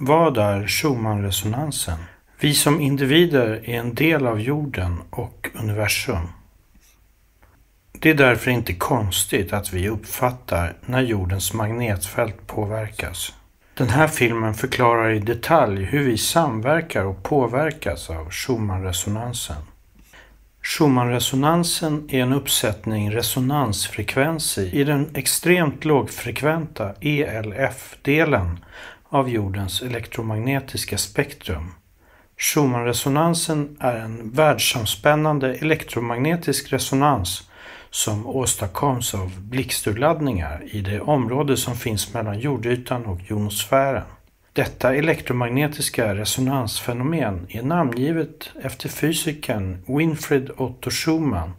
Vad är Schumannresonansen? Vi som individer är en del av jorden och universum. Det är därför inte konstigt att vi uppfattar när jordens magnetfält påverkas. Den här filmen förklarar i detalj hur vi samverkar och påverkas av Schumannresonansen. Schumannresonansen är en uppsättning resonansfrekvenser i den extremt lågfrekventa ELF-delen av jordens elektromagnetiska spektrum. Schumannresonansen är en världsomspännande elektromagnetisk resonans som åstadkoms av blixturladdningar i det område som finns mellan jordytan och jonosfären. Detta elektromagnetiska resonansfenomen är namngivet efter fysikern Winfried Otto Schumann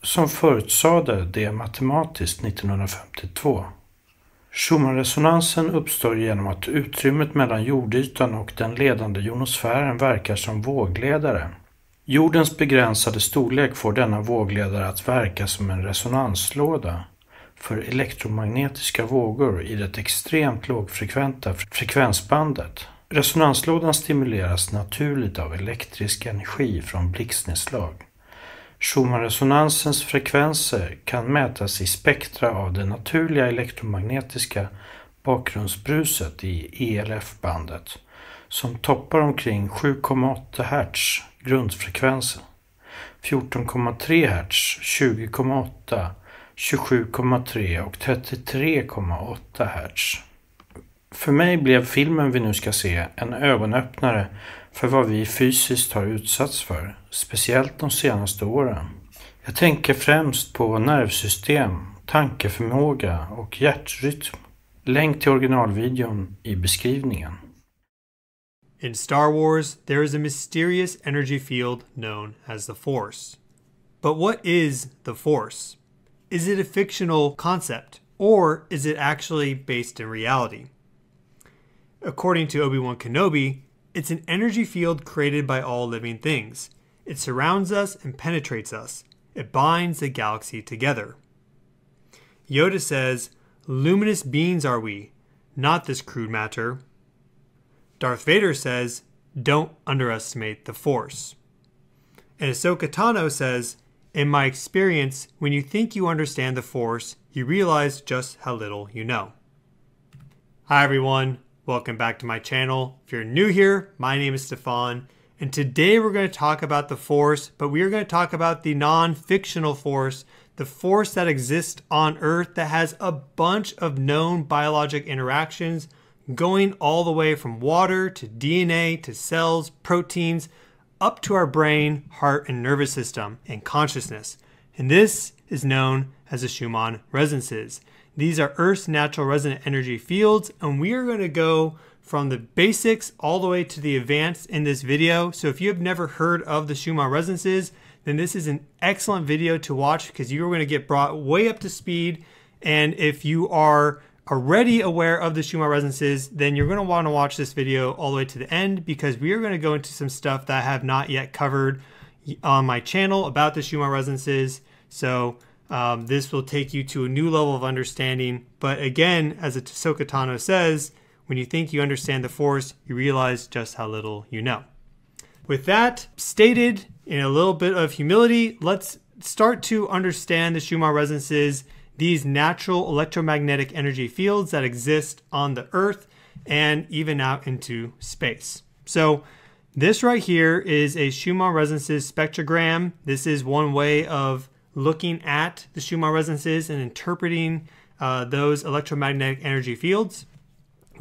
som förutsade det matematiskt 1952. Schumannresonansen uppstår genom att utrymmet mellan jordytan och den ledande jonosfären verkar som vågledare. Jordens begränsade storlek får denna vågledare att verka som en resonanslåda för elektromagnetiska vågor i det extremt lågfrekventa frekvensbandet. Resonanslådan stimuleras naturligt av elektrisk energi från blixtnedslag. Schumannresonansens frekvenser kan mätas i spektra av det naturliga elektromagnetiska bakgrundsbruset i ELF-bandet som toppar omkring 7,8 Hz grundfrekvensen, 14,3 Hz, 20,8, 27,3 och 33,8 Hz. För mig blev filmen vi nu ska se en ögonöppnare för vad vi fysiskt har utsatts för, speciellt de senaste åren. Jag tänker främst på nervsystem, tankeförmåga och hjärtrytm. Länk till originalvideon i beskrivningen. In Star Wars, there is a mysterious energy field known as the Force. But what is the Force? Is it a fictional concept, or is it actually based in reality? According to Obi-Wan Kenobi, it's an energy field created by all living things. It surrounds us and penetrates us. It binds the galaxy together. Yoda says, "Luminous beings are we, not this crude matter." Darth Vader says, "Don't underestimate the Force." And Ahsoka Tano says, "In my experience, when you think you understand the Force, you realize just how little you know." Hi everyone, welcome back to my channel. If you're new here, my name is Stefan, and today we're going to talk about the Force, but we are going to talk about the non-fictional Force, the Force that exists on Earth that has a bunch of known biologic interactions going all the way from water to DNA to cells, proteins, up to our brain, heart, and nervous system, and consciousness. And this is known as the Schumann resonances. These are Earth's natural resonant energy fields, and we are going to go from the basics all the way to the advanced in this video. So if you have never heard of the Schumann resonances, then this is an excellent video to watch because you are going to get brought way up to speed. And if you are already aware of the Schumann resonances, then you're going to want to watch this video all the way to the end because we are going to go into some stuff that I have not yet covered on my channel about the Schumann resonances. So this will take you to a new level of understanding. But again, as Ahsoka Tano says, when you think you understand the Force, you realize just how little you know. With that stated, in a little bit of humility, let's start to understand the Schumann resonances, these natural electromagnetic energy fields that exist on the Earth and even out into space. So this right here is a Schumann resonances spectrogram. This is one way of looking at the Schumann resonances and interpreting those electromagnetic energy fields.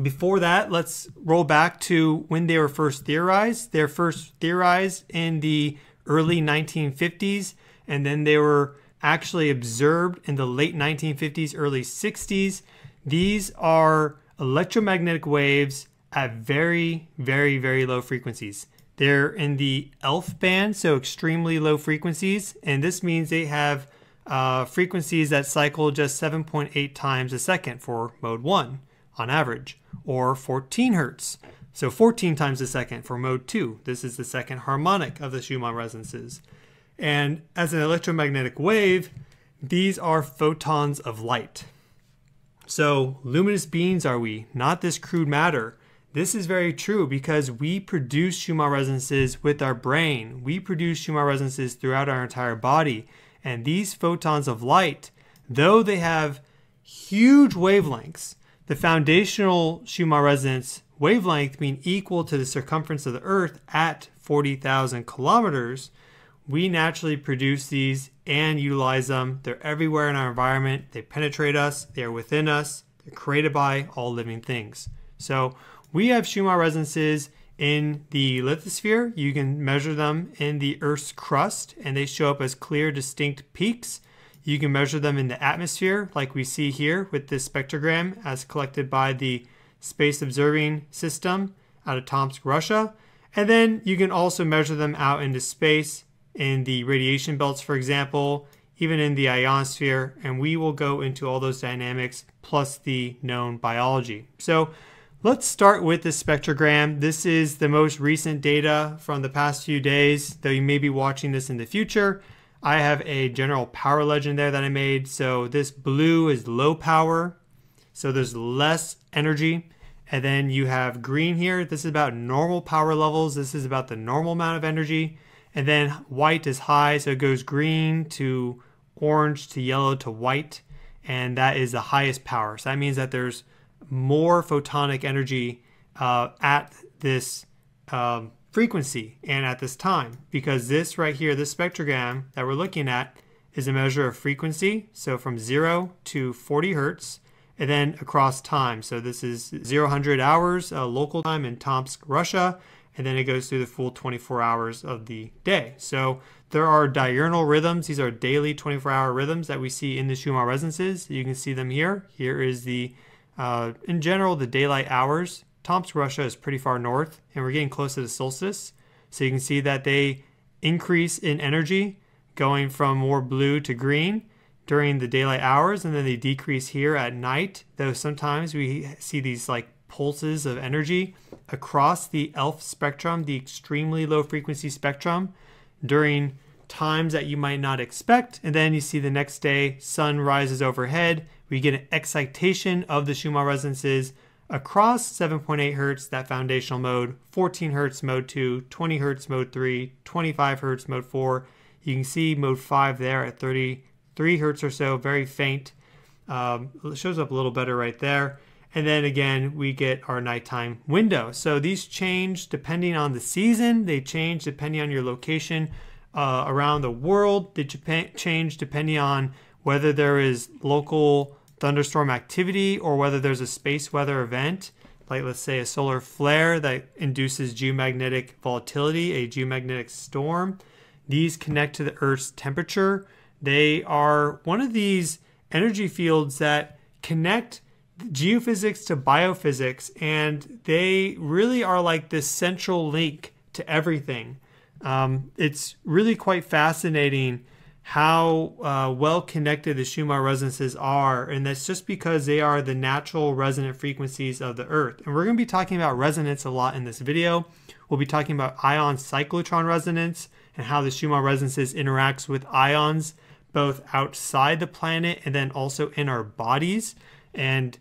Before that, let's roll back to when they were first theorized. They're first theorized in the early 1950s, and then they were actually observed in the late 1950s, early 60s. These are electromagnetic waves at very, very, very low frequencies. They're in the ELF band, so extremely low frequencies, and this means they have frequencies that cycle just 7.8 times a second for mode 1 on average, or 14 hertz, so 14 times a second for mode 2. This is the second harmonic of the Schumann resonances. And as an electromagnetic wave, these are photons of light. So luminous beings are we, not this crude matter. This is very true because we produce Schumann resonances with our brain. We produce Schumann resonances throughout our entire body. And these photons of light, though they have huge wavelengths, the foundational Schumann resonance wavelength being equal to the circumference of the Earth at 40,000 kilometers, we naturally produce these and utilize them. They're everywhere in our environment. They penetrate us. They are within us. They're created by all living things. So we have Schumann resonances in the lithosphere. You can measure them in the Earth's crust, and they show up as clear, distinct peaks. You can measure them in the atmosphere, like we see here with this spectrogram as collected by the Space Observing System out of Tomsk, Russia. And then you can also measure them out into space in the radiation belts, for example, even in the ionosphere. And we will go into all those dynamics plus the known biology. So let's start with the spectrogram. This is the most recent data from the past few days, though you may be watching this in the future. I have a general power legend there that I made. So this blue is low power, so there's less energy. And then you have green here. This is about normal power levels. This is about the normal amount of energy. And then white is high, so it goes green to orange to yellow to white. And that is the highest power. So that means that there's more photonic energy at this frequency and at this time, because this right here, this spectrogram that we're looking at is a measure of frequency. So from 0 to 40 hertz, and then across time. So this is 0-100 hours local time in Tomsk, Russia, and then it goes through the full 24 hours of the day. So there are diurnal rhythms. These are daily 24-hour rhythms that we see in the Schumann resonances. You can see them here. Here is the, in general, the daylight hours. Tomsk, Russia is pretty far north, and we're getting close to the solstice. So you can see that they increase in energy, going from more blue to green during the daylight hours, and then they decrease here at night, though sometimes we see these like pulses of energy across the ELF spectrum, the extremely low frequency spectrum, during times that you might not expect. And then you see the next day, sun rises overhead. We get an excitation of the Schumann resonances across 7.8 hertz, that foundational mode, 14 hertz mode 2, 20 hertz mode 3, 25 hertz mode 4. You can see mode 5 there at 33 hertz or so, very faint. It shows up a little better right there. And then again, we get our nighttime window. So these change depending on the season. They change depending on your location around the world. They change depending on whether there is local thunderstorm activity or whether there's a space weather event, like let's say a solar flare that induces geomagnetic volatility, a geomagnetic storm. These connect to the Earth's temperature. They are one of these energy fields that connect geophysics to biophysics, and they really are like this central link to everything. It's really quite fascinating how well connected the Schumann resonances are, and that's just because they are the natural resonant frequencies of the Earth. And we're going to be talking about resonance a lot in this video. We'll be talking about ion cyclotron resonance and how the Schumann resonances interacts with ions both outside the planet and then also in our bodies. And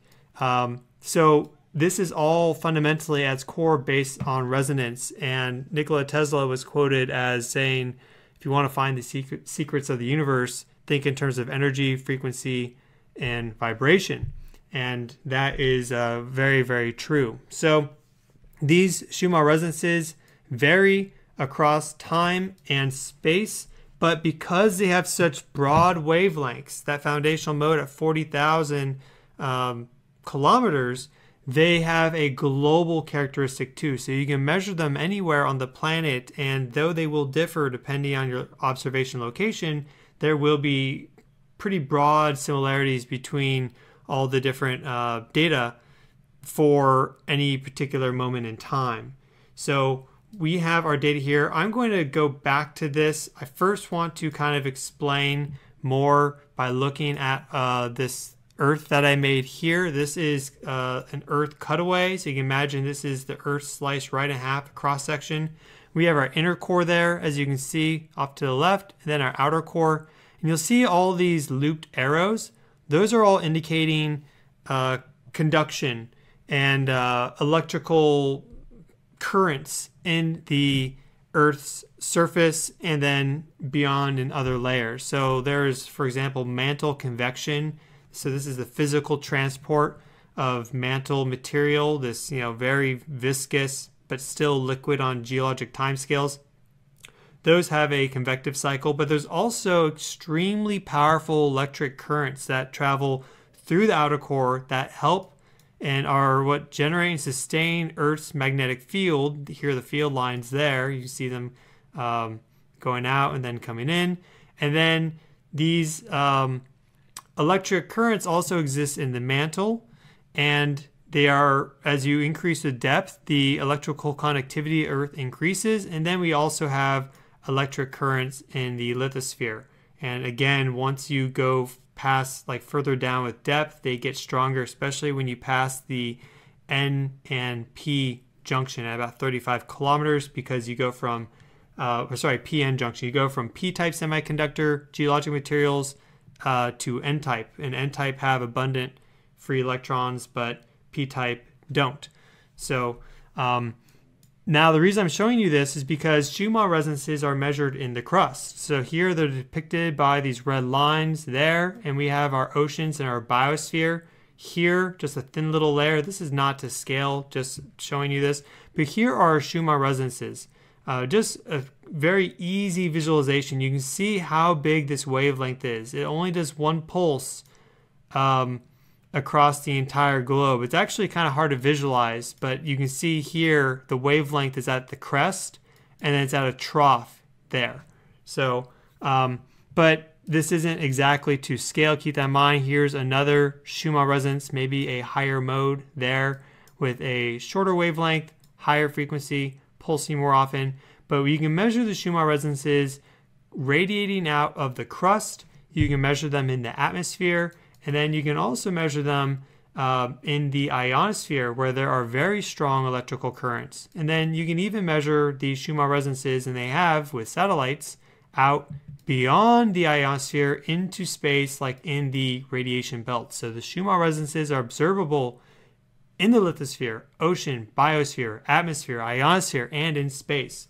so this is all fundamentally at its core based on resonance. And Nikola Tesla was quoted as saying, if you want to find the secrets of the universe, think in terms of energy, frequency, and vibration. And that is very, very true. So these Schumann resonances vary across time and space, but because they have such broad wavelengths, that foundational mode at 40,000 kilometers, they have a global characteristic too. So you can measure them anywhere on the planet, and though they will differ depending on your observation location, there will be pretty broad similarities between all the different data for any particular moment in time. So we have our data here. I'm going to go back to this. I first want to kind of explain more by looking at this Earth that I made here. This is an Earth cutaway. So you can imagine this is the Earth sliced right in half, cross section. We have our inner core there, as you can see off to the left, and then our outer core. And you'll see all these looped arrows. Those are all indicating conduction and electrical currents in the Earth's surface and then beyond in other layers. So there's, for example, mantle convection. So this is the physical transport of mantle material, this very viscous but still liquid on geologic timescales. Those have a convective cycle, but there's also extremely powerful electric currents that travel through the outer core that help and are what generate and sustain Earth's magnetic field. Here are the field lines there. You see them going out and then coming in. And then these electric currents also exist in the mantle, and they are, as you increase the depth, the electrical conductivity of Earth increases. And then we also have electric currents in the lithosphere. And again, once you go past, like further down with depth, they get stronger, especially when you pass the N and P junction at about 35 kilometers, because you go from, PN junction, you go from P-type semiconductor geologic materials to N-type. And N-type have abundant free electrons, but P-type don't. So now the reason I'm showing you this is because Schumann resonances are measured in the crust. So here they're depicted by these red lines there, and we have our oceans and our biosphere. Here, just a thin little layer. This is not to scale, just showing you this. But here are our Schumann resonances. Just a very easy visualization. You can see how big this wavelength is. It only does one pulse across the entire globe. It's actually kind of hard to visualize, but you can see here the wavelength is at the crest and then it's at a trough there. So, but this isn't exactly to scale. Keep that in mind. Here's another Schumann resonance, maybe a higher mode there with a shorter wavelength, higher frequency, pulsing more often. But you can measure the Schumann resonances radiating out of the crust. You can measure them in the atmosphere. And then you can also measure them in the ionosphere, where there are very strong electrical currents. And then you can even measure these Schumann resonances, and they have with satellites, out beyond the ionosphere into space, like in the radiation belt. So the Schumann resonances are observable in the lithosphere, ocean, biosphere, atmosphere, ionosphere, and in space.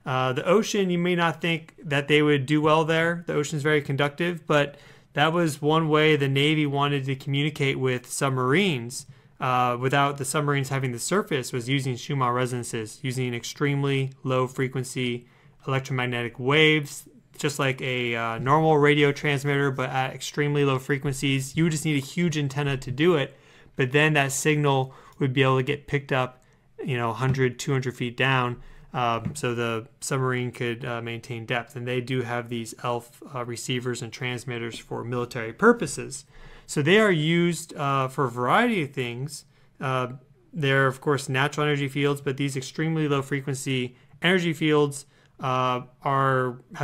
The ocean, you may not think that they would do well there. The ocean is very conductive, but that was one way the Navy wanted to communicate with submarines without the submarines having the surface, was using Schumann resonances, using extremely low frequency electromagnetic waves, just like a normal radio transmitter, but at extremely low frequencies. You would just need a huge antenna to do it, but then that signal would be able to get picked up 100, 200 feet down. So the submarine could maintain depth. And they do have these ELF receivers and transmitters for military purposes. So they are used for a variety of things. They're, of course, natural energy fields, but these extremely low frequency energy fields have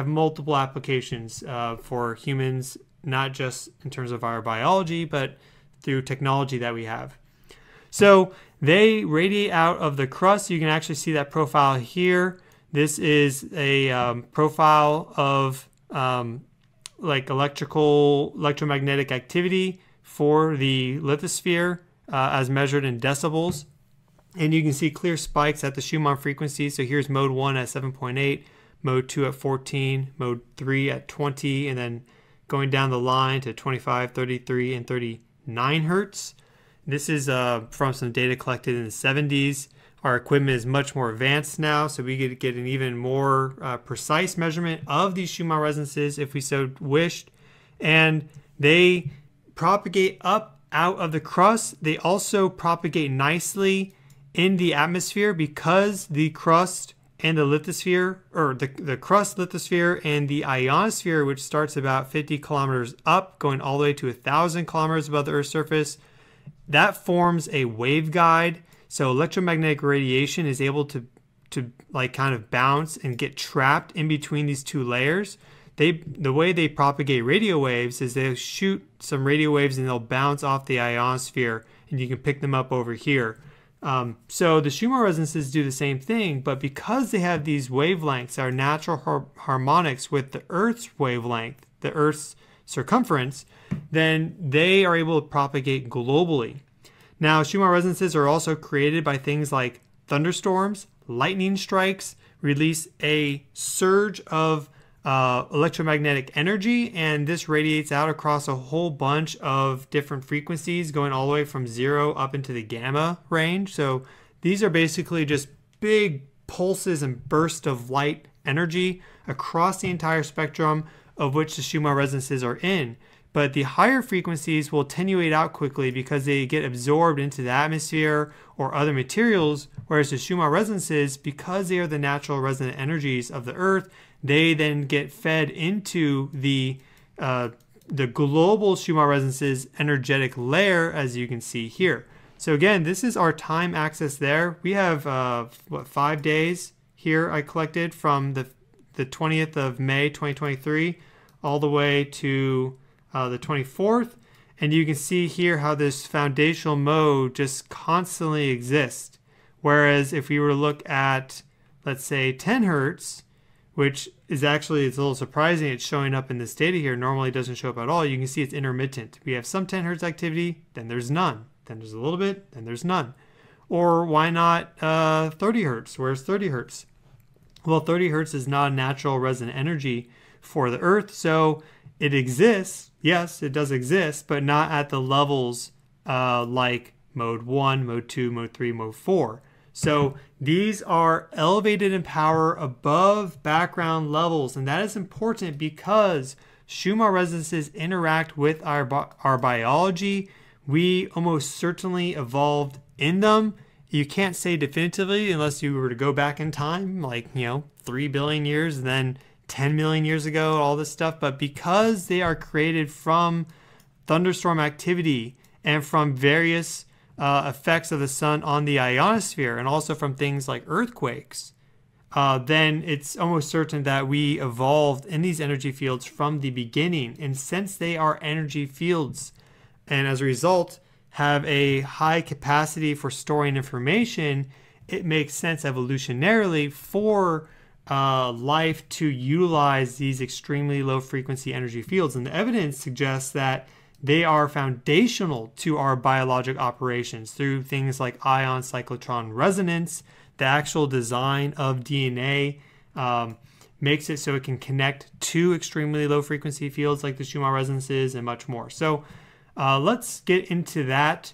multiple applications for humans, not just in terms of our biology, but through technology that we have. So they radiate out of the crust. You can actually see that profile here. This is a profile of like electromagnetic activity for the lithosphere as measured in decibels. And you can see clear spikes at the Schumann frequency. So here's mode 1 at 7.8, mode 2 at 14, mode 3 at 20, and then going down the line to 25, 33, and 39 hertz. This is from some data collected in the 70s. Our equipment is much more advanced now, so we could get an even more precise measurement of these Schumann resonances if we so wished. And they propagate up out of the crust. They also propagate nicely in the atmosphere, because the crust and the lithosphere, or the crust, lithosphere, and the ionosphere, which starts about 50 kilometers up, going all the way to 1,000 kilometers above the Earth's surface, that forms a waveguide. So electromagnetic radiation is able to like kind of bounce and get trapped in between these two layers. The way they propagate radio waves is they'll shoot some radio waves and they'll bounce off the ionosphere, and you can pick them up over here. So the Schumann resonances do the same thing, but because they have these wavelengths, our natural harmonics with the Earth's wavelength, the Earth's circumference, then they are able to propagate globally. Now, Schumann resonances are also created by things like thunderstorms, lightning strikes, release a surge of electromagnetic energy, and this radiates out across a whole bunch of different frequencies, going all the way from 0 up into the gamma range. So these are basically just big pulses and bursts of light energy across the entire spectrum of which the Schumann resonances are in. But the higher frequencies will attenuate out quickly because they get absorbed into the atmosphere or other materials, whereas the Schumann resonances, because they are the natural resonant energies of the Earth, they then get fed into the global Schumann resonances energetic layer, as you can see here. So again, this is our time axis there. We have, 5 days here I collected from the 20th of May, 2023, all the way to the 24th. And you can see here how this foundational mode just constantly exists. Whereas if we were to look at, let's say, 10 hertz, which is actually, it's a little surprising, it's showing up in this data here. Normally it doesn't show up at all. You can see it's intermittent. We have some 10 hertz activity, then there's none. Then there's a little bit, then there's none. Or why not 30 hertz? Where's 30 hertz? Well, 30 hertz is not a natural resonant energy for the Earth, so it exists. Yes, it does exist, but not at the levels like mode 1, mode 2, mode 3, mode 4. So these are elevated in power above background levels, and that is important because Schumann resonances interact with our biology. We almost certainly evolved in them. You can't say definitively unless you were to go back in time, like, 3 billion years and then 10 million years ago, all this stuff. But because they are created from thunderstorm activity and from various effects of the sun on the ionosphere, and also from things like earthquakes, then it's almost certain that we evolved in these energy fields from the beginning. And since they are energy fields, and as a result have a high capacity for storing information, it makes sense evolutionarily for life to utilize these extremely low frequency energy fields. And the evidence suggests that they are foundational to our biologic operations through things like ion cyclotron resonance. The actual design of DNA makes it so it can connect to extremely low frequency fields like the Schumann resonances and much more. So let's get into that.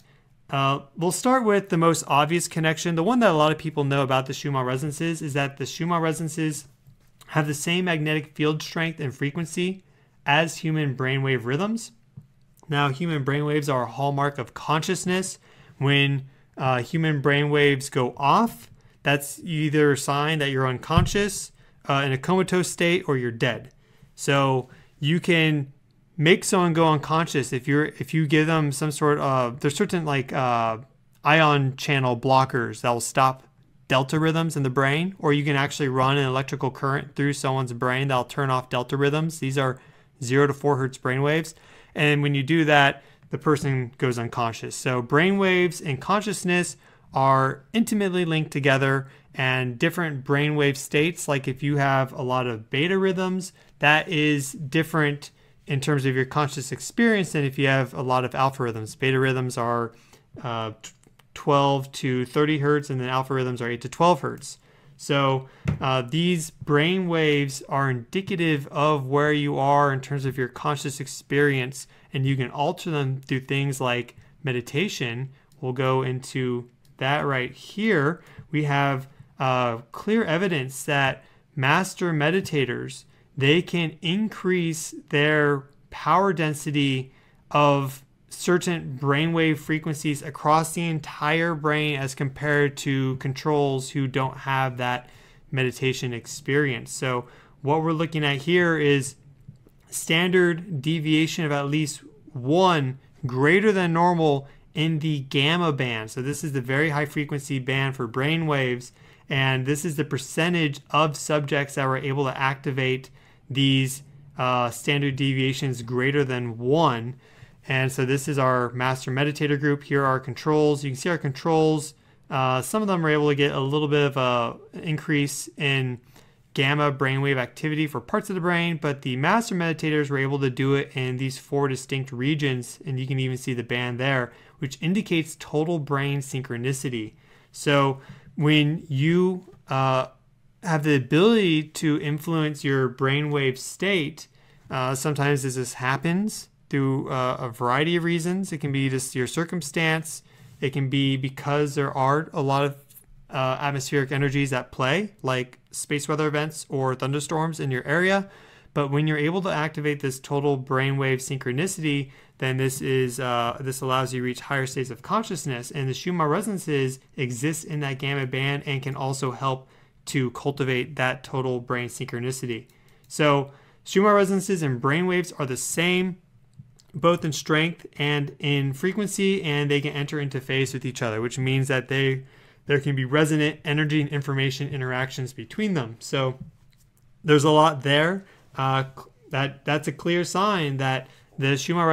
We'll start with the most obvious connection. The one that a lot of people know about the Schumann resonances is that the Schumann resonances have the same magnetic field strength and frequency as human brainwave rhythms. Now, human brainwaves are a hallmark of consciousness. When human brainwaves go off, that's either a sign that you're unconscious, in a comatose state, or you're dead. So you can make someone go unconscious if you give them some sort of, there's certain ion channel blockers that will stop delta rhythms in the brain, or you can actually run an electrical current through someone's brain that'll turn off delta rhythms. These are 0 to 4 hertz brainwaves. And when you do that, the person goes unconscious. So brainwaves and consciousness are intimately linked together, and different brainwave states, like if you have a lot of beta rhythms, that is different in terms of your conscious experience than if you have a lot of alpha rhythms. Beta rhythms are 12 to 30 hertz, and then alpha rhythms are 8 to 12 hertz. So these brain waves are indicative of where you are in terms of your conscious experience, and you can alter them through things like meditation. We'll go into that right here. We have clear evidence that master meditators, they can increase their power density of certain brainwave frequencies across the entire brain as compared to controls who don't have that meditation experience. So what we're looking at here is standard deviation of at least 1 greater than normal in the gamma band. So this is the very high frequency band for brain waves, and this is the percentage of subjects that were able to activate these standard deviations greater than 1. And so this is our master meditator group. Here are our controls. You can see our controls. Some of them are able to get a little bit of an increase in gamma brainwave activity for parts of the brain, but the master meditators were able to do it in these 4 distinct regions, and you can even see the band there, which indicates total brain synchronicity. So when you have the ability to influence your brainwave state, sometimes this happens through a variety of reasons. It can be just your circumstance. It can be because there are a lot of atmospheric energies at play, like space weather events or thunderstorms in your area. But when you're able to activate this total brainwave synchronicity, then this allows you to reach higher states of consciousness. And the Schumann resonances exist in that gamma band and can also help to cultivate that total brain synchronicity. So Schumann resonances and brainwaves are the same, both in strength and in frequency, and they can enter into phase with each other, which means that there can be resonant energy and information interactions between them. So there's a lot there. That's a clear sign that the Schumann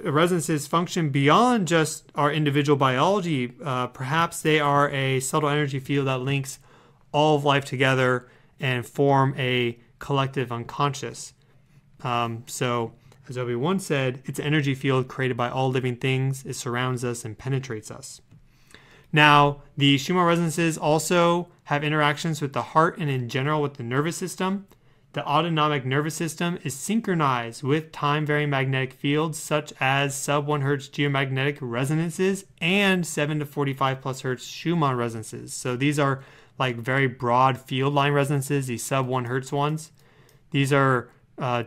resonances function beyond just our individual biology. Perhaps they are a subtle energy field that links all of life together and form a collective unconscious. So, as Obi-Wan said, it's an energy field created by all living things. It surrounds us and penetrates us. Now, the Schumann resonances also have interactions with the heart and in general with the nervous system. The autonomic nervous system is synchronized with time-varying magnetic fields such as sub-1 Hz geomagnetic resonances and 7 to 45 plus Hz Schumann resonances. So these are like very broad field line resonances, these sub-1 Hz ones. These are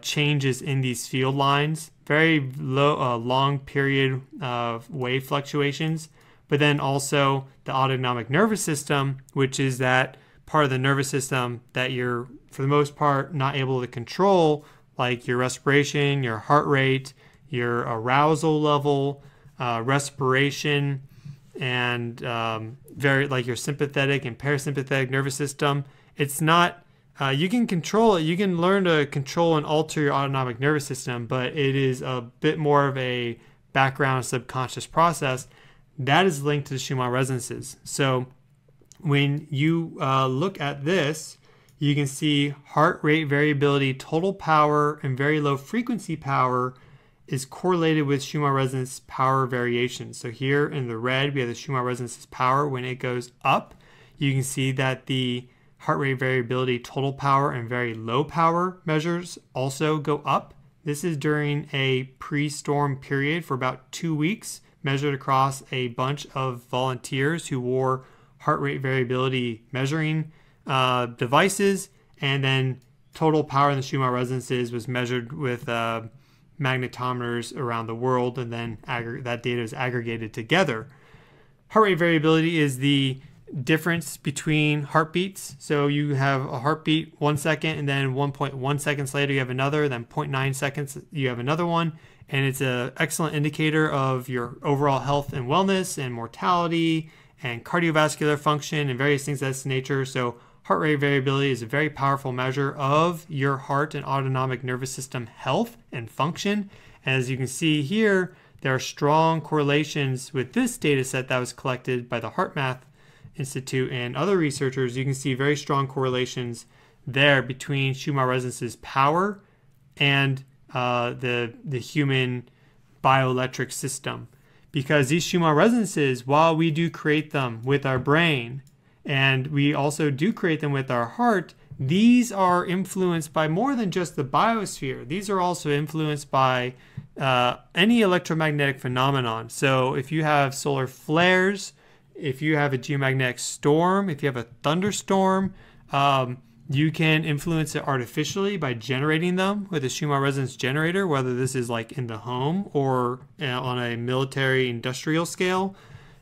changes in these field lines, very low, long period of wave fluctuations. But then also the autonomic nervous system, which is that part of the nervous system that you're, for the most part, not able to control, like your respiration, your heart rate, your arousal level, respiration, and very like your sympathetic and parasympathetic nervous system. It's not, you can control it. You can learn to control and alter your autonomic nervous system, but it is a bit more of a background subconscious process that is linked to the Schumann resonances. So when you look at this, you can see heart rate variability, total power, and very low frequency power is correlated with Schumann resonance power variation. So here in the red, we have the Schumann resonances power. When it goes up, you can see that the heart rate variability, total power, and very low power measures also go up. This is during a pre-storm period for about 2 weeks, measured across a bunch of volunteers who wore heart rate variability measuring devices, and then total power in the Schumann resonances was measured with magnetometers around the world, and then that data is aggregated together. Heart rate variability is the difference between heartbeats. So you have a heartbeat 1 second, and then 1.1 seconds later you have another, then 0.9 seconds you have another one. And it's an excellent indicator of your overall health and wellness and mortality and cardiovascular function and various things of this nature. So heart rate variability is a very powerful measure of your heart and autonomic nervous system health and function. As you can see here, there are strong correlations with this data set that was collected by the HeartMath Institute and other researchers. You can see very strong correlations there between Schumann resonances power and the human bioelectric system, because these Schumann resonances, while we do create them with our brain and we also do create them with our heart, these are influenced by more than just the biosphere. These are also influenced by any electromagnetic phenomenon. So if you have solar flares, if you have a geomagnetic storm, if you have a thunderstorm, you can influence it artificially by generating them with a Schumann resonance generator, whether this is like in the home or on a military industrial scale.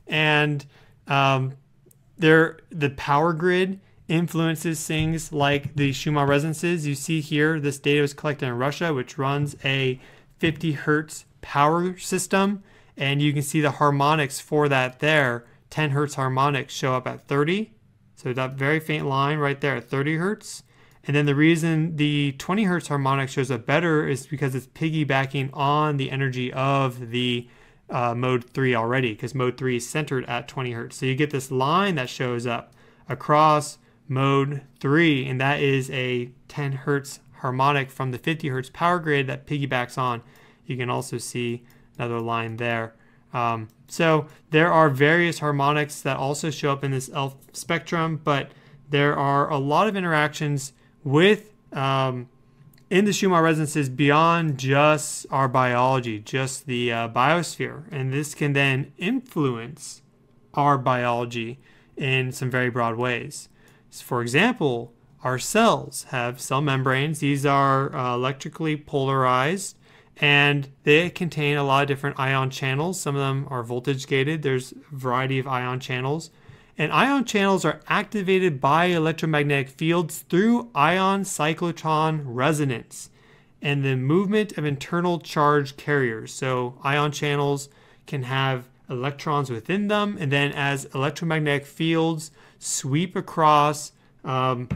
And the power grid influences things like the Schumann resonances. You see here, this data was collected in Russia, which runs a 50 Hertz power system. And you can see the harmonics for that there. 10 Hertz harmonics show up at 30. So that very faint line right there at 30 Hertz. And then the reason the 20 Hertz harmonic shows up better is because it's piggybacking on the energy of the mode 3 already, because mode 3 is centered at 20 Hertz. So you get this line that shows up across mode 3, and that is a 10 Hertz harmonic from the 50 Hertz power grid that piggybacks on. You can also see another line there. So there are various harmonics that also show up in this ELF spectrum, but there are a lot of interactions with in the Schumann resonances beyond just our biology, just the biosphere. And this can then influence our biology in some very broad ways. So for example, our cells have cell membranes. These are electrically polarized, and they contain a lot of different ion channels. Some of them are voltage gated. There's a variety of ion channels. And ion channels are activated by electromagnetic fields through ion cyclotron resonance and the movement of internal charge carriers. So ion channels can have electrons within them, and then as electromagnetic fields sweep across, of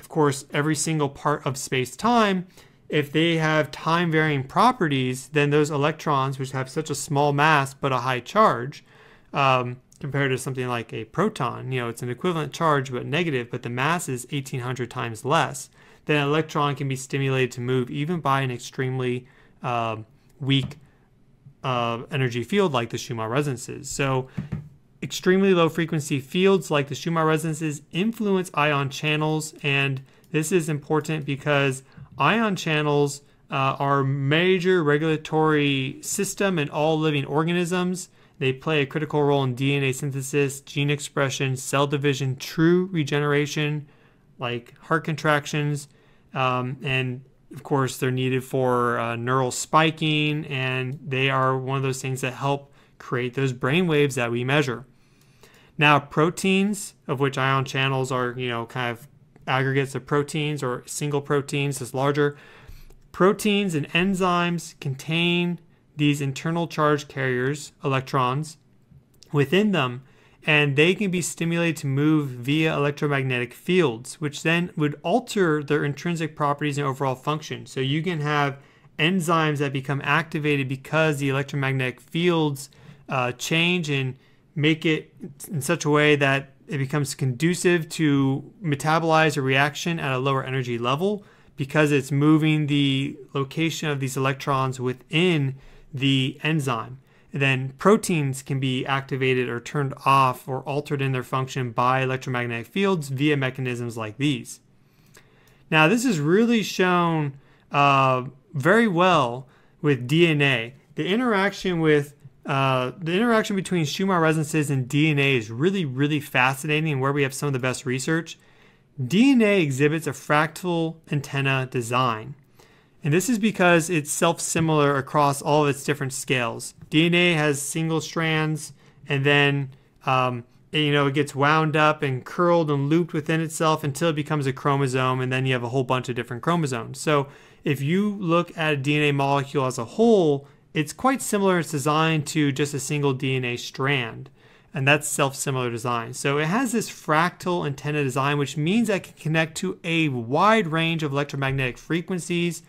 course, every single part of space-time, if they have time-varying properties, then those electrons, which have such a small mass but a high charge, compared to something like a proton, it's an equivalent charge but negative, but the mass is 1,800 times less, then an electron can be stimulated to move even by an extremely weak energy field like the Schumann resonances. So extremely low frequency fields like the Schumann resonances influence ion channels, and this is important because ion channels are a major regulatory system in all living organisms. They play a critical role in DNA synthesis, gene expression, cell division, true regeneration, like heart contractions, and of course they're needed for neural spiking, and they are one of those things that help create those brain waves that we measure. Now, proteins, of which ion channels are, kind of aggregates of proteins or single proteins, is larger. Proteins and enzymes contain these internal charge carriers, electrons, within them, and they can be stimulated to move via electromagnetic fields, which then would alter their intrinsic properties and overall function. So you can have enzymes that become activated because the electromagnetic fields change and make it in such a way that it becomes conducive to metabolize a reaction at a lower energy level because it's moving the location of these electrons within the enzyme. And then proteins can be activated or turned off or altered in their function by electromagnetic fields via mechanisms like these. Now, this is really shown very well with DNA. The interaction between Schumann resonances and DNA is really, really fascinating, and where we have some of the best research. DNA exhibits a fractal antenna design. And this is because it's self-similar across all of its different scales. DNA has single strands, and then it gets wound up and curled and looped within itself until it becomes a chromosome, and then you have a whole bunch of different chromosomes. So if you look at a DNA molecule as a whole, it's quite similar. It's designed to just a single DNA strand, and that's self-similar design. So it has this fractal antenna design, which means that it can connect to a wide range of electromagnetic frequencies.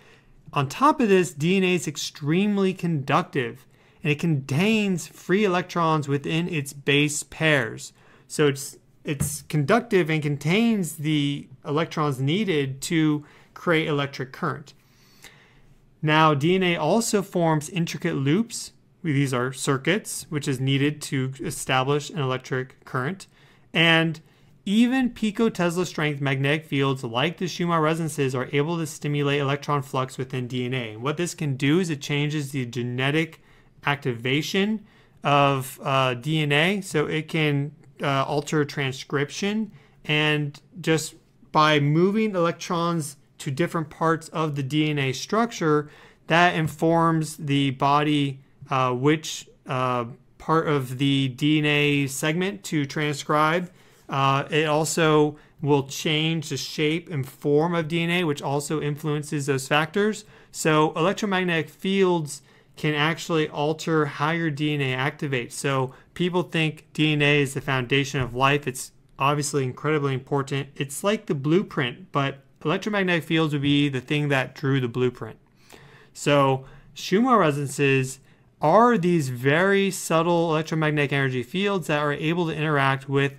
On top of this, DNA is extremely conductive, and it contains free electrons within its base pairs. So it's conductive and contains the electrons needed to create electric current. Now, DNA also forms intricate loops. These are circuits, which is needed to establish an electric current. And even picotesla strength magnetic fields like the Schumann resonances are able to stimulate electron flux within DNA. And what this can do is it changes the genetic activation of DNA, so it can alter transcription, and just by moving electrons to different parts of the DNA structure, that informs the body which part of the DNA segment to transcribe. It also will change the shape and form of DNA, which also influences those factors. So electromagnetic fields can actually alter how your DNA activates. So people think DNA is the foundation of life. It's obviously incredibly important. It's like the blueprint, but electromagnetic fields would be the thing that drew the blueprint. So Schumann resonances are these very subtle electromagnetic energy fields that are able to interact with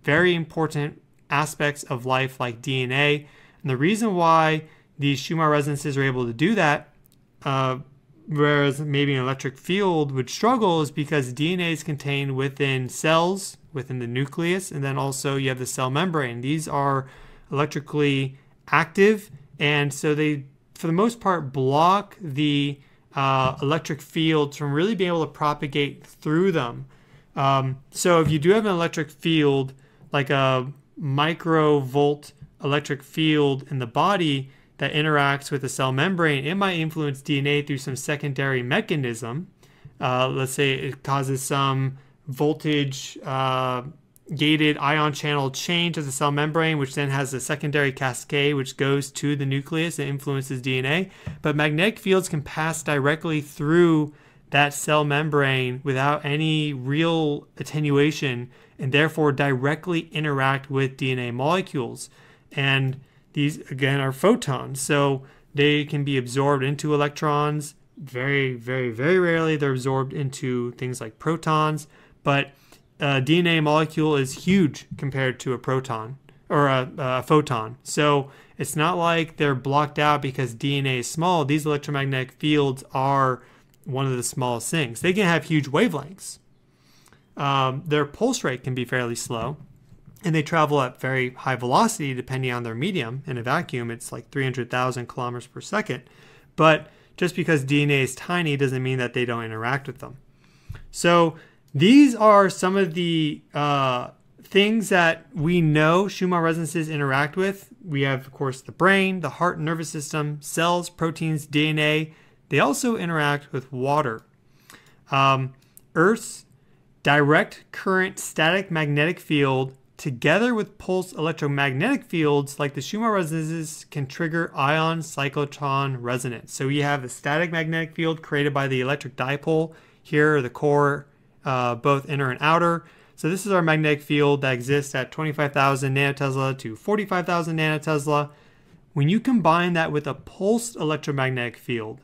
very important aspects of life like DNA. And the reason why these Schumann resonances are able to do that whereas maybe an electric field would struggle is because DNA is contained within cells, within the nucleus, and then also you have the cell membrane. These are electrically active, and so they, for the most part, block the electric fields from really being able to propagate through them. So if you do have an electric field, like a microvolt electric field in the body that interacts with the cell membrane, it might influence DNA through some secondary mechanism. Let's say it causes some voltage gated ion channel change of the cell membrane, which then has a secondary cascade which goes to the nucleus and influences DNA. But magnetic fields can pass directly through that cell membrane without any real attenuation, and therefore directly interact with DNA molecules. And these, again, are photons, so they can be absorbed into electrons. Very, very, very rarely they're absorbed into things like protons, but a DNA molecule is huge compared to a proton or a photon. So it's not like they're blocked out because DNA is small. These electromagnetic fields are one of the smallest things. They can have huge wavelengths. Their pulse rate can be fairly slow, and they travel at very high velocity depending on their medium. In a vacuum, it's like 300,000 kilometers per second. But just because DNA is tiny doesn't mean that they don't interact with them. So these are some of the things that we know Schumann resonances interact with. We have, of course, the brain, the heart and nervous system, cells, proteins, DNA. They also interact with water. Earth's direct current static magnetic field together with pulse electromagnetic fields like the Schumann resonances can trigger ion cyclotron resonance. So we have the static magnetic field created by the electric dipole. Here are the core, both inner and outer. So this is our magnetic field that exists at 25,000 nanotesla to 45,000 nanotesla. When you combine that with a pulsed electromagnetic field,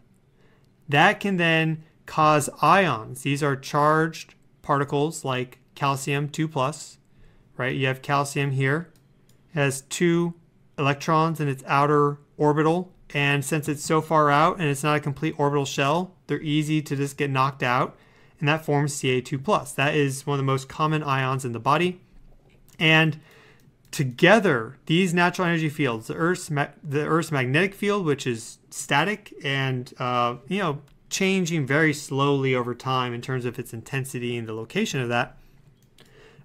that can then cause ions. These are charged particles like calcium 2+, right? You have calcium here. It has 2 electrons in its outer orbital, and since it's so far out and it's not a complete orbital shell, they're easy to just get knocked out, and that forms Ca2+. That is one of the most common ions in the body. And together, these natural energy fields, the Earth's magnetic field, which is static and changing very slowly over time in terms of its intensity and the location of that,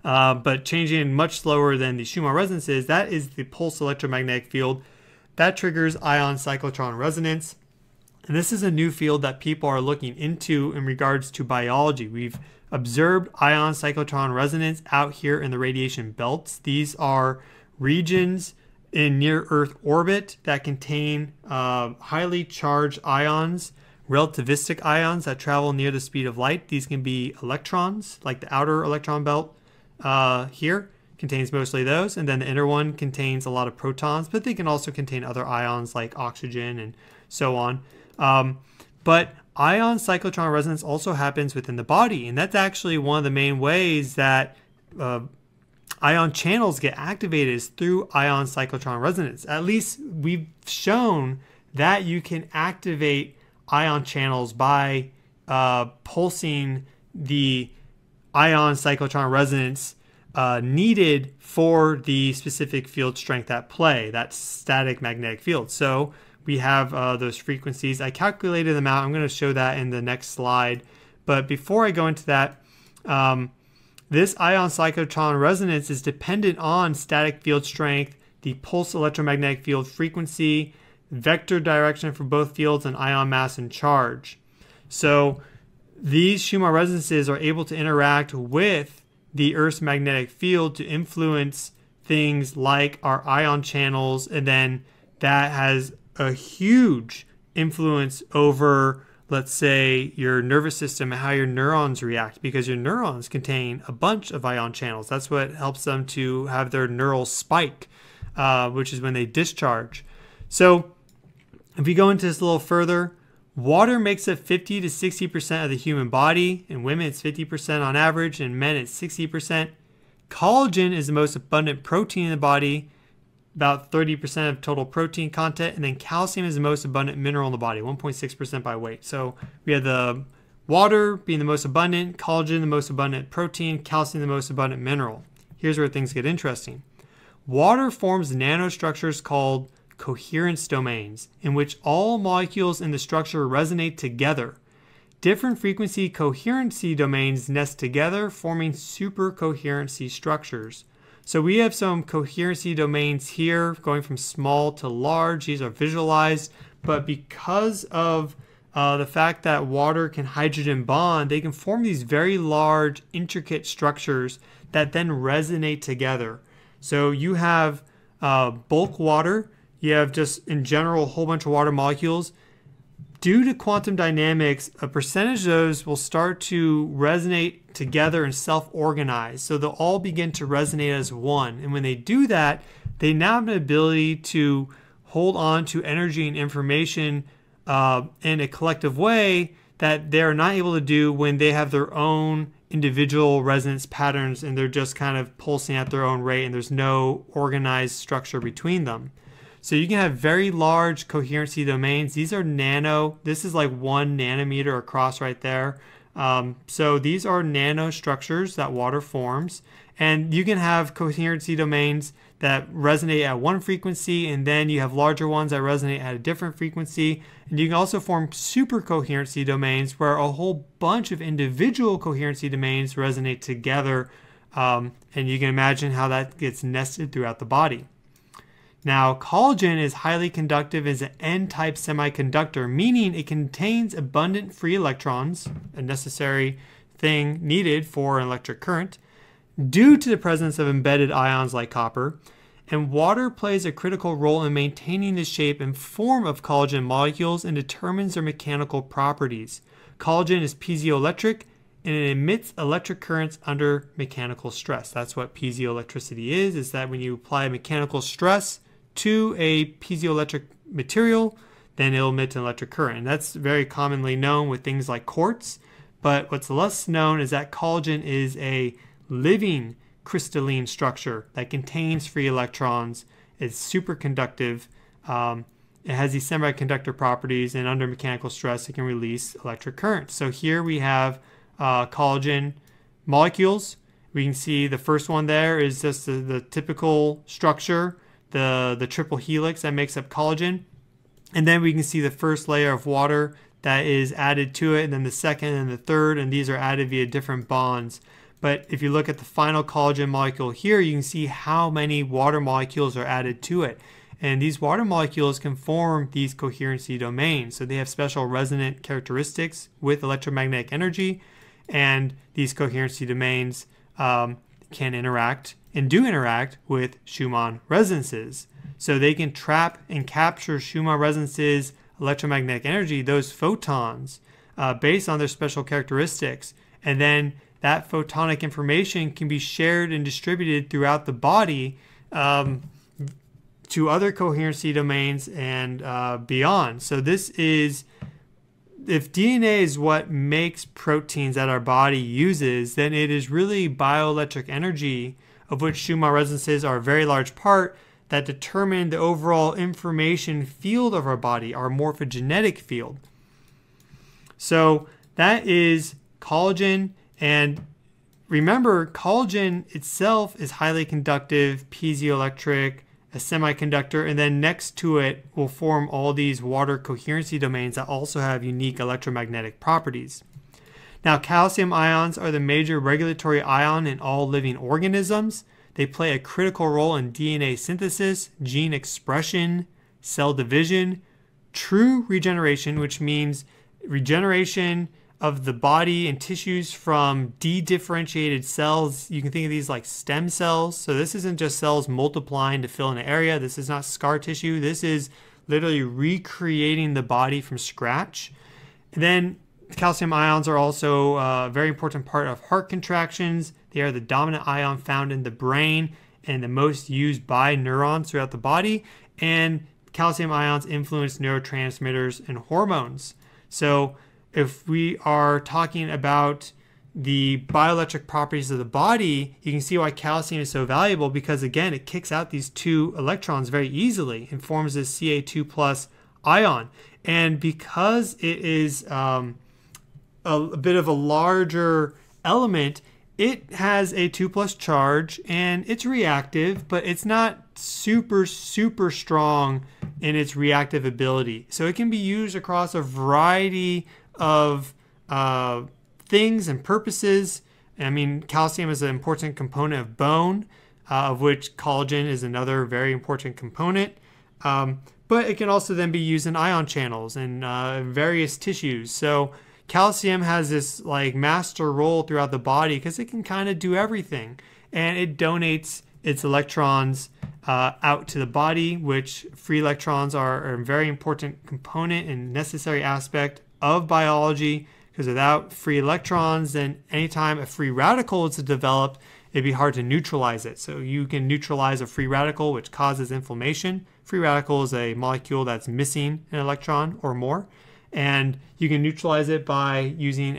but changing much slower than the Schumann resonances, that is the pulse electromagnetic field. That triggers ion cyclotron resonance. And this is a new field that people are looking into in regards to biology. We've observed ion cyclotron resonance out here in the radiation belts. These are regions in near Earth orbit that contain highly charged ions, relativistic ions that travel near the speed of light. These can be electrons, like the outer electron belt here contains mostly those, and then the inner one contains a lot of protons, but they can also contain other ions like oxygen and so on. But ion cyclotron resonance also happens within the body, and that's actually one of the main ways that ion channels get activated is through ion cyclotron resonance. At least we've shown that you can activate ion channels by pulsing the ion cyclotron resonance needed for the specific field strength at play, that static magnetic field. So we have those frequencies. I calculated them out. I'm going to show that in the next slide. But before I go into that, this ion cyclotron resonance is dependent on static field strength, the pulse electromagnetic field frequency, vector direction for both fields, and ion mass and charge. So these Schumann resonances are able to interact with the Earth's magnetic field to influence things like our ion channels, and then that has a huge influence over, let's say, your nervous system and how your neurons react, because your neurons contain a bunch of ion channels. That's what helps them to have their neural spike, which is when they discharge. So if we go into this a little further, water makes up 50 to 60% of the human body. In women, it's 50% on average. In men, it's 60%. Collagen is the most abundant protein in the body. about 30% of total protein content, and then calcium is the most abundant mineral in the body, 1.6% by weight. So we have the water being the most abundant, collagen the most abundant protein, calcium the most abundant mineral. Here's where things get interesting. Water forms nanostructures called coherence domains, in which all molecules in the structure resonate together. Different frequency coherency domains nest together, forming supercoherency structures. So we have some coherency domains here going from small to large. These are visualized, but because of the fact that water can hydrogen bond, they can form these very large, intricate structures that then resonate together. So you have bulk water, you have just in general a whole bunch of water molecules. Due to quantum dynamics, a percentage of those will start to resonate together and self-organize. So they'll all begin to resonate as one. And when they do that, they now have an ability to hold on to energy and information in a collective way that they're not able to do when they have their own individual resonance patterns and they're just kind of pulsing at their own rate and there's no organized structure between them. So you can have very large coherency domains. These are nano. This is like 1 nanometer across right there. So these are nanostructures that water forms. And you can have coherency domains that resonate at one frequency, and then you have larger ones that resonate at a different frequency. And you can also form supercoherency domains where a whole bunch of individual coherency domains resonate together. And you can imagine how that gets nested throughout the body. Now, collagen is highly conductive as an N-type semiconductor, meaning it contains abundant free electrons, a necessary thing needed for an electric current, due to the presence of embedded ions like copper. And water plays a critical role in maintaining the shape and form of collagen molecules and determines their mechanical properties. Collagen is piezoelectric and it emits electric currents under mechanical stress. That's what piezoelectricity is that when you apply mechanical stress to a piezoelectric material, then it'll emit an electric current. And that's very commonly known with things like quartz. But what's less known is that collagen is a living crystalline structure that contains free electrons. It's superconductive. It has these semiconductor properties, and under mechanical stress, it can release electric currents. So here we have collagen molecules. We can see the first one there is just the typical structure, the triple helix that makes up collagen. And then we can see the first layer of water that is added to it, and then the second and the third, and these are added via different bonds. But if you look at the final collagen molecule here, you can see how many water molecules are added to it. And these water molecules can form these coherency domains. So they have special resonant characteristics with electromagnetic energy, and these coherency domains can interact and do interact with Schumann resonances. So they can trap and capture Schumann resonances, electromagnetic energy, those photons, based on their special characteristics. And then that photonic information can be shared and distributed throughout the body to other coherency domains and beyond. So this is, if DNA is what makes proteins that our body uses, then it is really bioelectric energy, of which Schumann resonances are a very large part, that determine the overall information field of our body, our morphogenetic field. So that is collagen. And remember, collagen itself is highly conductive, piezoelectric, a semiconductor, and then next to it will form all these water coherency domains that also have unique electromagnetic properties. Now, calcium ions are the major regulatory ion in all living organisms. They play a critical role in DNA synthesis, gene expression, cell division, true regeneration, which means regeneration of the body and tissues from de-differentiated cells. You can think of these like stem cells. So this isn't just cells multiplying to fill an area. This is not scar tissue. This is literally recreating the body from scratch. And then calcium ions are also a very important part of heart contractions. They are the dominant ion found in the brain and the most used by neurons throughout the body. And calcium ions influence neurotransmitters and hormones. So if we are talking about the bioelectric properties of the body, you can see why calcium is so valuable, because again, it kicks out these 2 electrons very easily and forms this Ca2 plus ion. And because it is a bit of a larger element, it has a 2 plus charge and it's reactive, but it's not super strong in its reactive ability. So it can be used across a variety of things and purposes. I mean, calcium is an important component of bone, of which collagen is another very important component. But it can also then be used in ion channels and various tissues. So calcium has this like master role throughout the body because it can kind of do everything, and it donates its electrons out to the body, which free electrons are a very important component and necessary aspect of biology, because without free electrons, then anytime a free radical is developed, it'd be hard to neutralize it. So you can neutralize a free radical, which causes inflammation. Free radical is a molecule that's missing an electron or more. And you can neutralize it by using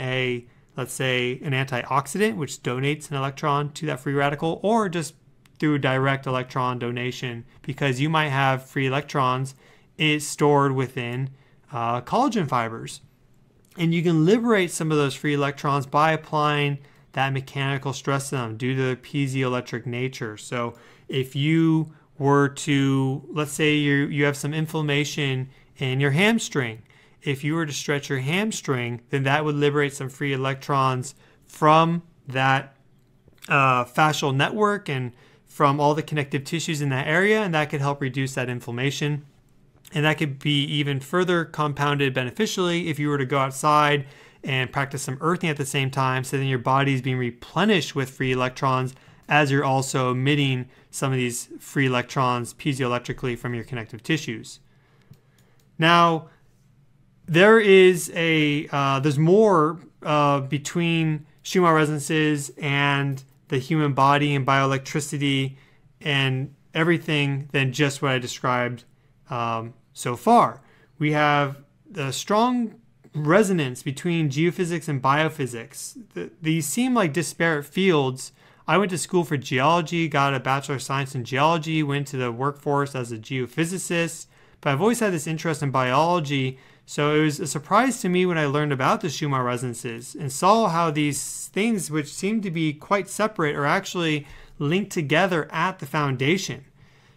let's say, an antioxidant, which donates an electron to that free radical, or just through direct electron donation, because you might have free electrons stored within collagen fibers. And you can liberate some of those free electrons by applying that mechanical stress to them due to the piezoelectric nature. So if you were to, let's say you have some inflammation in your hamstring, if you were to stretch your hamstring, then that would liberate some free electrons from that fascial network and from all the connective tissues in that area, and that could help reduce that inflammation. And that could be even further compounded beneficially if you were to go outside and practice some earthing at the same time, so then your body is being replenished with free electrons as you're also emitting some of these free electrons piezoelectrically from your connective tissues. Now, there's more between Schumann resonances and the human body and bioelectricity and everything than just what I described so far. We have the strong resonance between geophysics and biophysics. These seem like disparate fields. I went to school for geology, got a Bachelor of Science in Geology, went to the workforce as a geophysicist, but I've always had this interest in biology. So it was a surprise to me when I learned about the Schumann resonances and saw how these things, which seem to be quite separate, are actually linked together at the foundation.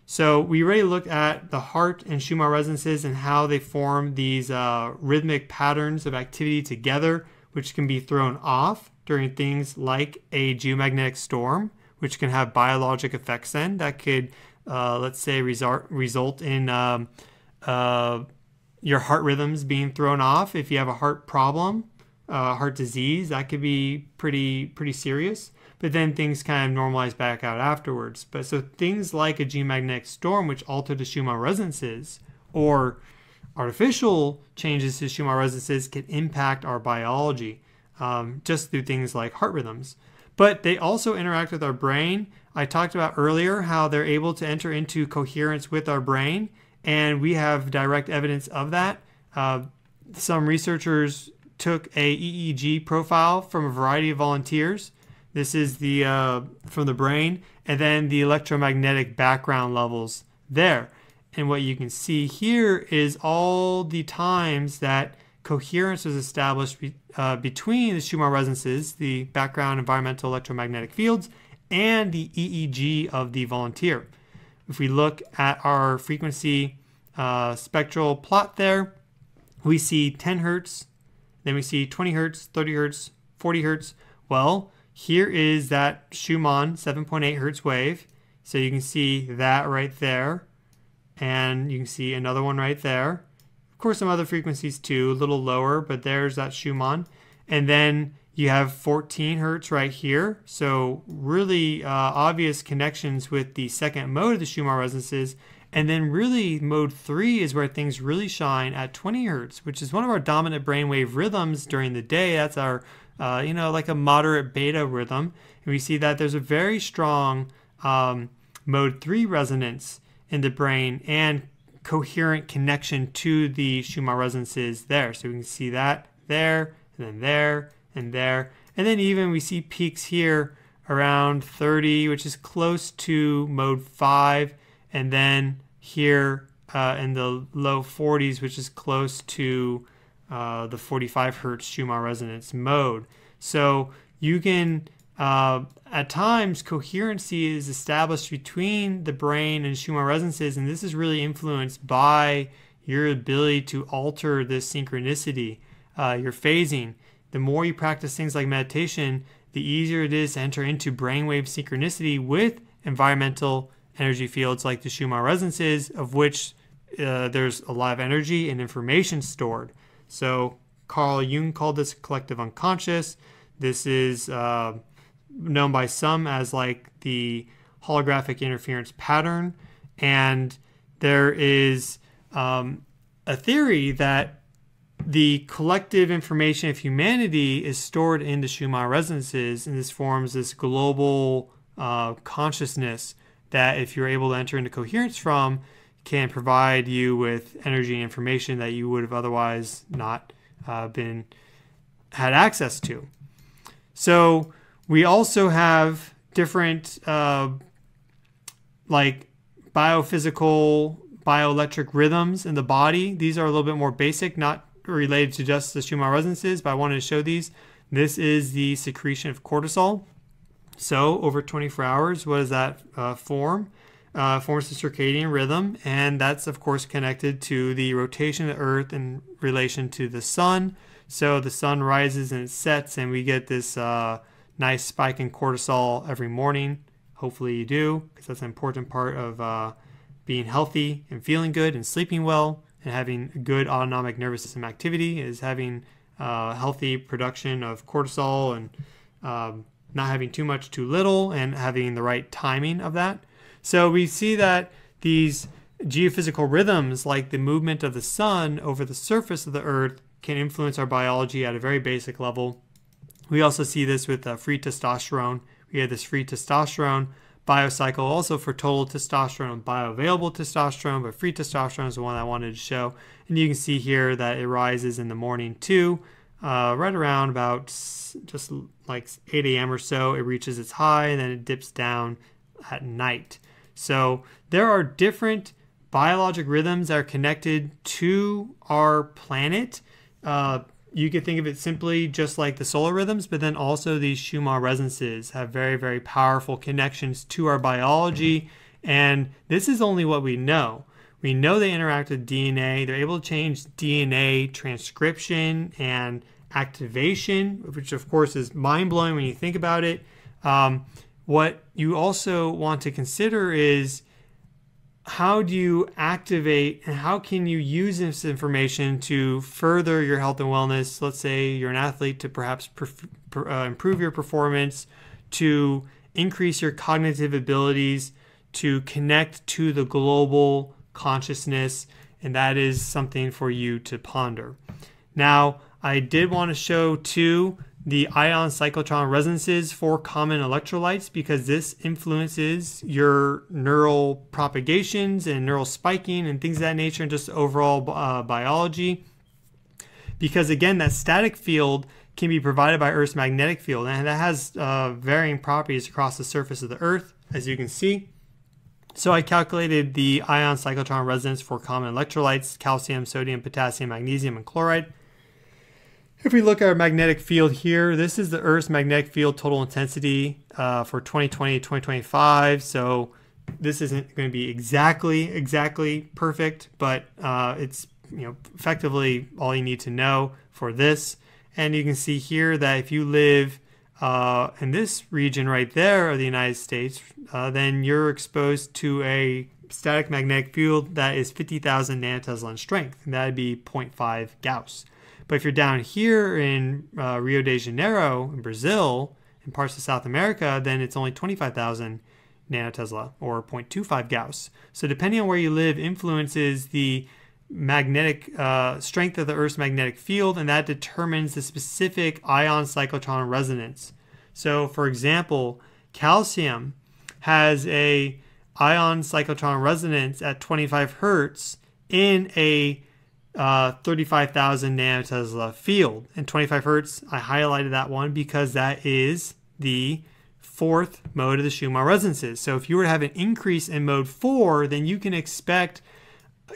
So we already looked at the heart and Schumann resonances and how they form these rhythmic patterns of activity together, which can be thrown off during things like a geomagnetic storm, which can have biologic effects then that could, let's say, result in your heart rhythms being thrown off. If you have a heart problem, heart disease, that could be pretty serious. But then things kind of normalize back out afterwards. But so things like a geomagnetic storm, which alter the Schumann resonances, or artificial changes to Schumann resonances, can impact our biology just through things like heart rhythms. But they also interact with our brain. I talked about earlier how they're able to enter into coherence with our brain, and we have direct evidence of that. Some researchers took a EEG profile from a variety of volunteers. This is from the brain, and then the electromagnetic background levels there. And what you can see here is all the times that coherence was established between the Schumann resonances, the background environmental electromagnetic fields, and the EEG of the volunteer. If we look at our frequency spectral plot there, we see 10 hertz, then we see 20 hertz, 30 hertz, 40 hertz. Well, here is that Schumann 7.8 hertz wave. So you can see that right there. And you can see another one right there. Of course, some other frequencies too, a little lower, but there's that Schumann. And then you have 14 hertz right here. So really obvious connections with the second mode of the Schumann resonances. And then really mode 3 is where things really shine at 20 hertz, which is one of our dominant brainwave rhythms during the day. That's our like a moderate beta rhythm. And we see that there's a very strong mode 3 resonance in the brain and coherent connection to the Schumann resonances there. So we can see that there, and then there, and there. And then even we see peaks here around 30, which is close to mode 5, and then here in the low 40s, which is close to the 45 hertz Schumann resonance mode. So you can, at times, coherency is established between the brain and Schumann resonances, and this is really influenced by your ability to alter this synchronicity, your phasing. The more you practice things like meditation, the easier it is to enter into brainwave synchronicity with environmental energy fields like the Schumann resonances, of which there's a lot of energy and information stored. So Carl Jung called this collective unconscious. This is known by some as like the holographic interference pattern. And there is a theory that the collective information of humanity is stored in the Schumann resonances, and this forms this global consciousness that, if you're able to enter into coherence from, can provide you with energy and information that you would have otherwise not had access to. So we also have different like biophysical, bioelectric rhythms in the body. These are a little bit more basic, not related to just the Schumann resonances, but I wanted to show these. This is the secretion of cortisol. So over 24 hours, what does that form? Forms the circadian rhythm, and that's of course connected to the rotation of the Earth in relation to the sun. So the sun rises and it sets, and we get this nice spike in cortisol every morning. Hopefully you do, because that's an important part of being healthy and feeling good and sleeping well and having good autonomic nervous system activity, is having healthy production of cortisol and not having too much, too little, and having the right timing of that. So we see that these geophysical rhythms, like the movement of the sun over the surface of the Earth, can influence our biology at a very basic level. We also see this with free testosterone. We have this free testosterone biocycle also for total testosterone and bioavailable testosterone, but free testosterone is the one I wanted to show. And you can see here that it rises in the morning too, right around about just like 8 a.m. or so. It reaches its high, and then it dips down at night. So there are different biologic rhythms that are connected to our planet. You could think of it simply just like the solar rhythms, but then also these Schumann resonances have very, very powerful connections to our biology. And this is only what we know. We know they interact with DNA. They're able to change DNA transcription and activation, which of course is mind-blowing when you think about it. What you also want to consider is, how do you activate and how can you use this information to further your health and wellness? Let's say you're an athlete, to perhaps improve your performance, to increase your cognitive abilities, to connect to the global consciousness, and that is something for you to ponder. Now, I did want to show too the ion cyclotron resonances for common electrolytes, because this influences your neural propagations and neural spiking and things of that nature, and just overall biology. Because again, that static field can be provided by Earth's magnetic field, and that has varying properties across the surface of the Earth, as you can see. So I calculated the ion cyclotron resonance for common electrolytes: calcium, sodium, potassium, magnesium, and chloride. If we look at our magnetic field here, this is the Earth's magnetic field total intensity for 2020 to 2025. So this isn't going to be exactly perfect, but it's effectively all you need to know for this. And you can see here that if you live in this region right there of the United States, then you're exposed to a static magnetic field that is 50,000 nanotesla in strength, and that would be 0.5 Gauss. But if you're down here in Rio de Janeiro in Brazil, in parts of South America, then it's only 25,000 nanotesla, or 0.25 Gauss. So depending on where you live influences the magnetic strength of the Earth's magnetic field, and that determines the specific ion cyclotron resonance. So for example, calcium has a ion cyclotron resonance at 25 hertz in a 35,000 nanotesla field. And 25 hertz, I highlighted that one because that is the fourth mode of the Schumann resonances. So if you were to have an increase in mode 4, then you can expect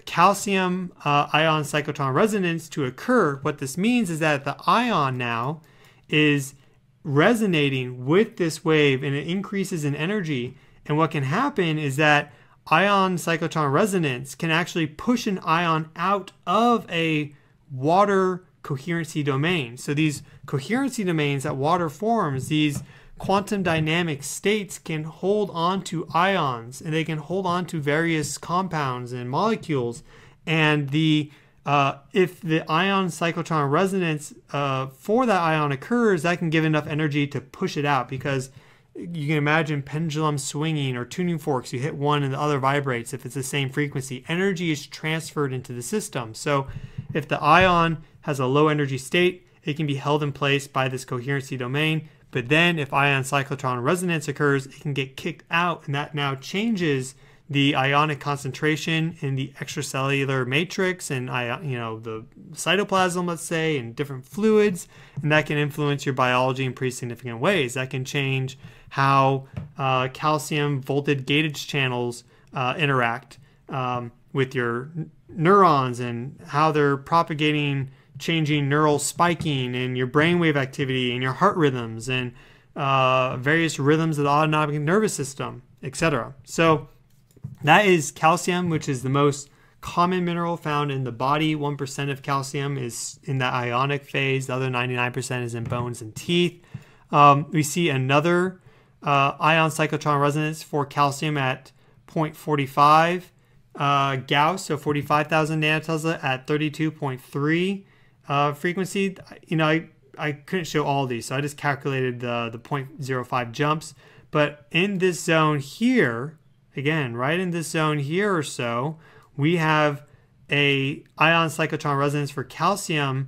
calcium ion cyclotron resonance to occur. What this means is that the ion now is resonating with this wave and it increases in energy. And what can happen is that ion cyclotron resonance can actually push an ion out of a water coherency domain. So these coherency domains that water forms, these quantum dynamic states, can hold on to ions and they can hold on to various compounds and molecules. And if the ion cyclotron resonance for that ion occurs, that can give enough energy to push it out, because you can imagine pendulum swinging or tuning forks. You hit one and the other vibrates. If it's the same frequency, energy is transferred into the system. So if the ion has a low energy state, it can be held in place by this coherency domain. But then if ion cyclotron resonance occurs, it can get kicked out, and that now changes the ionic concentration in the extracellular matrix and the cytoplasm, let's say, and different fluids, and that can influence your biology in pretty significant ways. That can change how calcium voltage gated channels interact with your neurons and how they're propagating, changing neural spiking and your brainwave activity and your heart rhythms and various rhythms of the autonomic nervous system, etc. So that is calcium, which is the most common mineral found in the body. 1% of calcium is in that ionic phase. The other 99% is in bones and teeth. We see another ion cyclotron resonance for calcium at 0.45 Gauss, so 45,000 nanotesla at 32.3 frequency. I couldn't show all these, so I just calculated the 0.05 jumps. But in this zone here, again, right in this zone here or so, we have a ion cyclotron resonance for calcium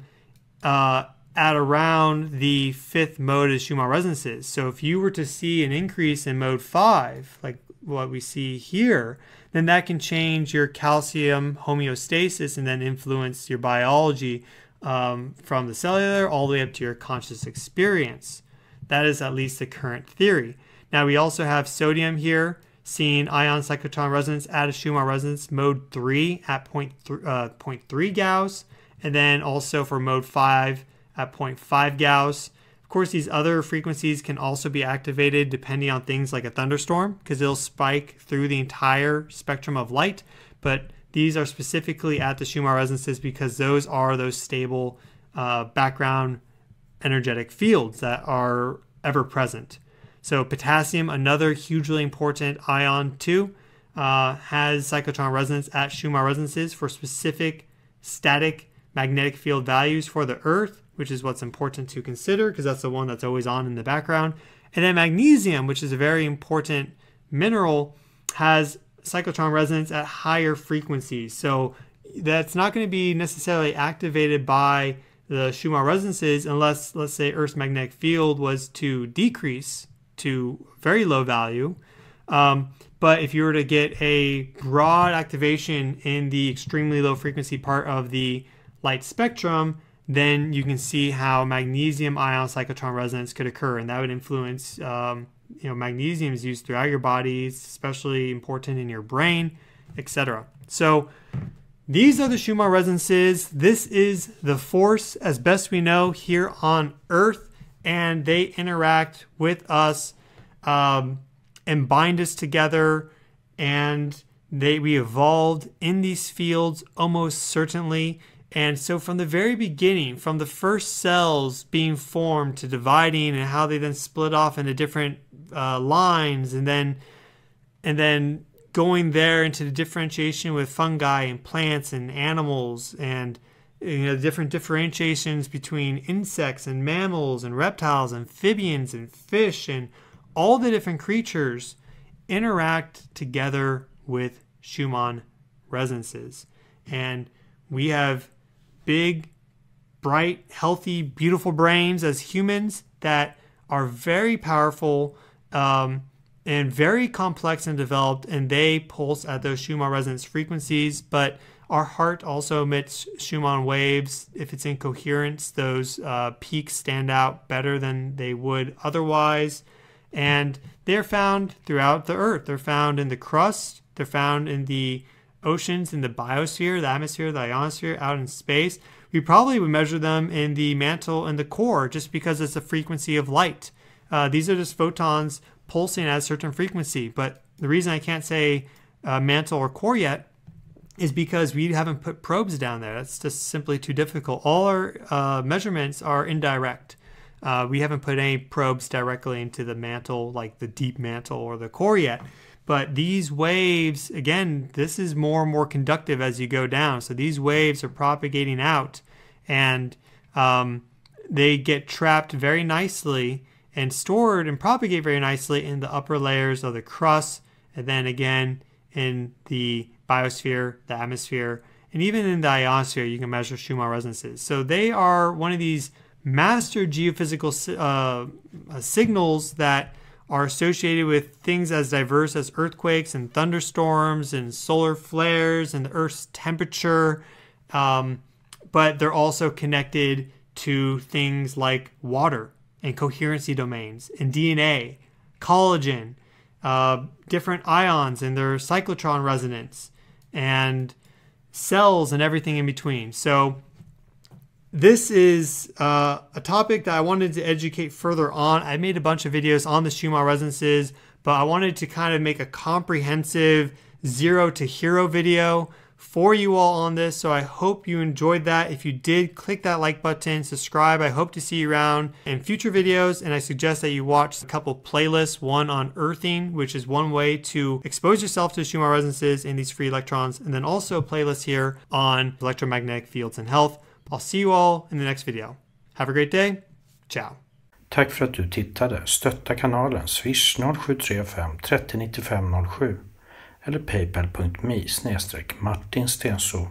at around the fifth mode of Schumann resonances. So if you were to see an increase in mode 5, like what we see here, then that can change your calcium homeostasis and then influence your biology from the cellular all the way up to your conscious experience. That is at least the current theory. Now we also have sodium here, seeing ion cyclotron resonance at a Schumann resonance mode 3 at 0.3 Gauss, and then also for mode 5 at 0.5 Gauss. Of course, these other frequencies can also be activated depending on things like a thunderstorm, because it'll spike through the entire spectrum of light, but these are specifically at the Schumann resonances because those are those stable background energetic fields that are ever present. So potassium, another hugely important ion too, has cyclotron resonance at Schumann resonances for specific static magnetic field values for the Earth, which is what's important to consider because that's the one that's always on in the background. And then magnesium, which is a very important mineral, has cyclotron resonance at higher frequencies. So that's not going to be necessarily activated by the Schumann resonances unless, let's say, Earth's magnetic field was to decrease to very low value. But if you were to get a broad activation in the extremely low frequency part of the light spectrum, then you can see how magnesium ion cyclotron resonance could occur, and that would influence, magnesium is used throughout your body, it's especially important in your brain, etc. So these are the Schumann resonances. This is the force as best we know here on Earth, and they interact with us and bind us together, and we evolved in these fields almost certainly. And so from the very beginning, from the first cells being formed to dividing and how they then split off into different lines, and then going there into the differentiation with fungi and plants and animals, and different differentiations between insects and mammals and reptiles, amphibians and fish, and all the different creatures interact together with Schumann resonances. And we have big, bright, healthy, beautiful brains as humans that are very powerful and very complex and developed, and they pulse at those Schumann resonance frequencies. But our heart also emits Schumann waves. If it's in coherence, those peaks stand out better than they would otherwise. And they're found throughout the Earth. They're found in the crust. They're found in the oceans, in the biosphere, the atmosphere, the ionosphere, out in space. We probably would measure them in the mantle and the core just because it's a frequency of light. These are just photons pulsing at a certain frequency. But the reason I can't say mantle or core yet is because we haven't put probes down there. That's just simply too difficult. All our measurements are indirect. We haven't put any probes directly into the mantle, like the deep mantle or the core yet. But these waves, again, this is more and more conductive as you go down. So these waves are propagating out, and they get trapped very nicely and stored and propagate very nicely in the upper layers of the crust, and then again in the biosphere, the atmosphere, and even in the ionosphere you can measure Schumann resonances. So they are one of these master geophysical signals that are associated with things as diverse as earthquakes and thunderstorms and solar flares and the Earth's temperature. But they're also connected to things like water and coherency domains and DNA, collagen, different ions and their cyclotron resonance, and cells and everything in between. So this is a topic that I wanted to educate further on. I made a bunch of videos on the Schumann resonances, but I wanted to kind of make a comprehensive zero to hero video for you all on this. So I hope you enjoyed that. If you did, click that like button, subscribe. I hope to see you around in future videos. And I suggest that you watch a couple playlists, one on earthing, which is one way to expose yourself to Schumann resonances and these free electrons. And then also a playlist here on electromagnetic fields and health. I'll see you all in the next video. Have a great day. Ciao. Tack för att du tittade. Stötta kanalen Swish 0735 30 95 07 eller paypal.me/Martin Stensö.